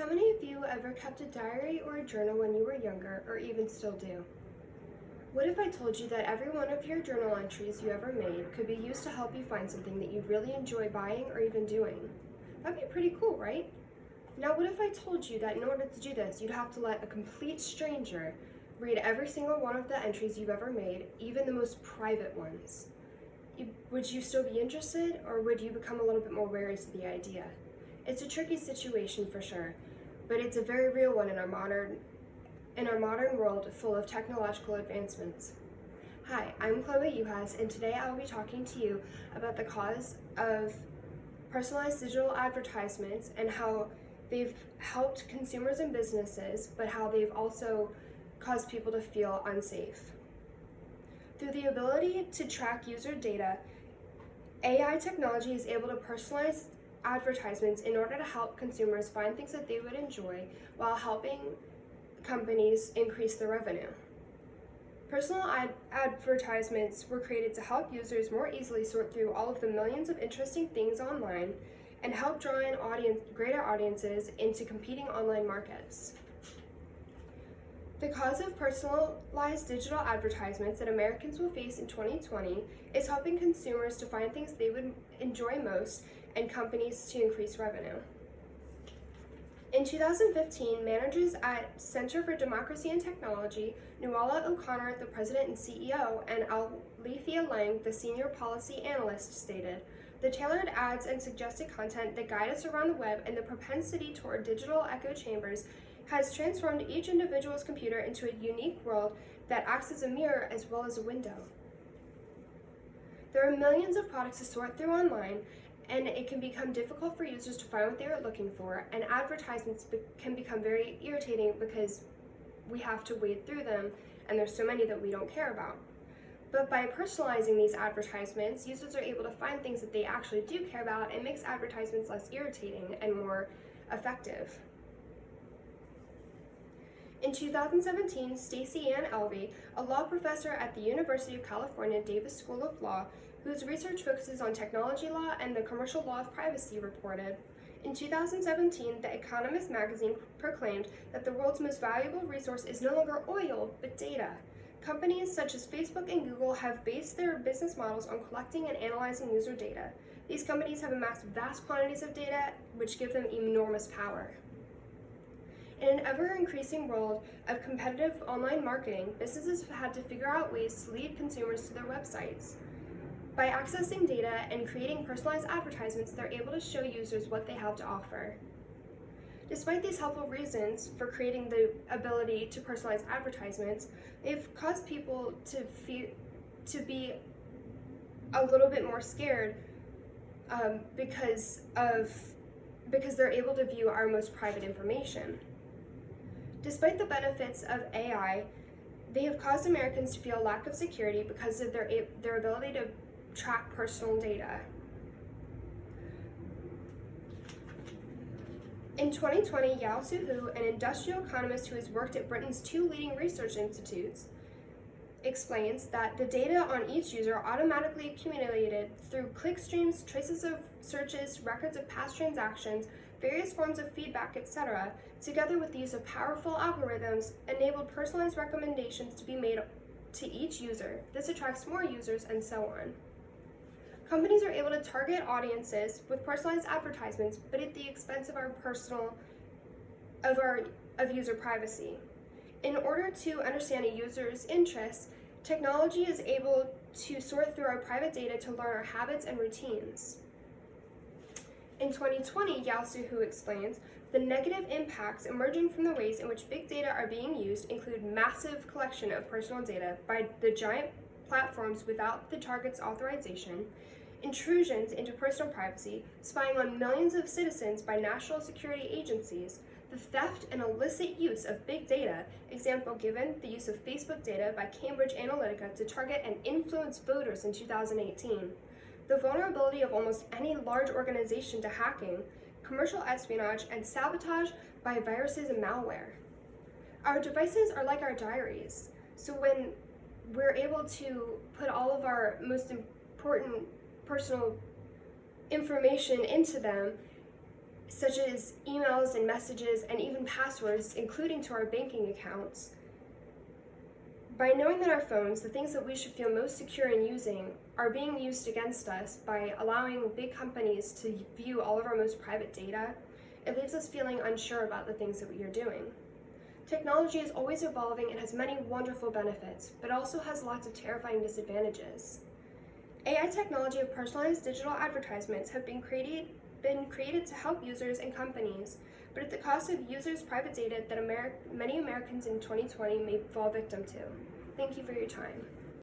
How many of you ever kept a diary or a journal when you were younger, or even still do? What if I told you that every one of your journal entries you ever made could be used to help you find something that you really enjoy buying or even doing? That'd be pretty cool, right? Now, what if I told you that in order to do this, you'd have to let a complete stranger read every single one of the entries you've ever made, even the most private ones? Would you still be interested, or would you become a little bit more wary to the idea? It's a tricky situation for sure, but it's a very real one in our modern world full of technological advancements. Hi, I'm Chloe Uhas, and today I'll be talking to you about the cause of personalized digital advertisements and how they've helped consumers and businesses, but how they've also caused people to feel unsafe. Through the ability to track user data, AI technology is able to personalize advertisements in order to help consumers find things that they would enjoy while helping companies increase their revenue. Personal advertisements were created to help users more easily sort through all of the millions of interesting things online and help draw in greater audiences into competing online markets. The cause of personalized digital advertisements that Americans will face in 2020 is helping consumers to find things they would enjoy most and companies to increase revenue. In 2015, managers at Center for Democracy and Technology, Nuala O'Connor, the president and CEO, and Alethea Lang, the senior policy analyst, stated, "The tailored ads and suggested content that guide us around the web and the propensity toward digital echo chambers has transformed each individual's computer into a unique world that acts as a mirror as well as a window." There are millions of products to sort through online, and it can become difficult for users to find what they are looking for, and advertisements can become very irritating because we have to wade through them, and there's so many that we don't care about. But by personalizing these advertisements, users are able to find things that they actually do care about, and makes advertisements less irritating and more effective. In 2017, Stacey Ann Elvey, a law professor at the University of California Davis School of Law, whose research focuses on technology law and the commercial law of privacy, reported, in 2017, The Economist magazine proclaimed that the world's most valuable resource is no longer oil, but data. Companies such as Facebook and Google have based their business models on collecting and analyzing user data. These companies have amassed vast quantities of data, which give them enormous power. In an ever-increasing world of competitive online marketing, businesses have had to figure out ways to lead consumers to their websites. By accessing data and creating personalized advertisements, they're able to show users what they have to offer. Despite these helpful reasons for creating the ability to personalize advertisements, they've caused people to be a little bit more scared because they're able to view our most private information. Despite the benefits of AI, they have caused Americans to feel a lack of security because of their ability to track personal data. In 2020, Yao Su-Hu, an industrial economist who has worked at Britain's two leading research institutes, explains that the data on each user automatically accumulated through click streams, traces of searches, records of past transactions, various forms of feedback, etc., together with the use of powerful algorithms, enabled personalized recommendations to be made to each user. This attracts more users, and so on. Companies are able to target audiences with personalized advertisements, but at the expense of of user privacy. In order to understand a user's interests, technology is able to sort through our private data to learn our habits and routines. In 2020, Yao Su-Hu explains, the negative impacts emerging from the ways in which big data are being used include massive collection of personal data by the giant platforms without the target's authorization, intrusions into personal privacy, spying on millions of citizens by national security agencies, the theft and illicit use of big data, example given the use of Facebook data by Cambridge Analytica to target and influence voters in 2018, the vulnerability of almost any large organization to hacking, commercial espionage, and sabotage by viruses and malware. Our devices are like our diaries, so when we're able to put all of our most important personal information into them, such as emails and messages and even passwords, including to our banking accounts. By knowing that our phones, the things that we should feel most secure in using, are being used against us by allowing big companies to view all of our most private data, it leaves us feeling unsure about the things that we are doing. Technology is always evolving and has many wonderful benefits, but also has lots of terrifying disadvantages. AI technology of personalized digital advertisements have been created to help users and companies, but at the cost of users' private data that many Americans in 2020 may fall victim to. Thank you for your time.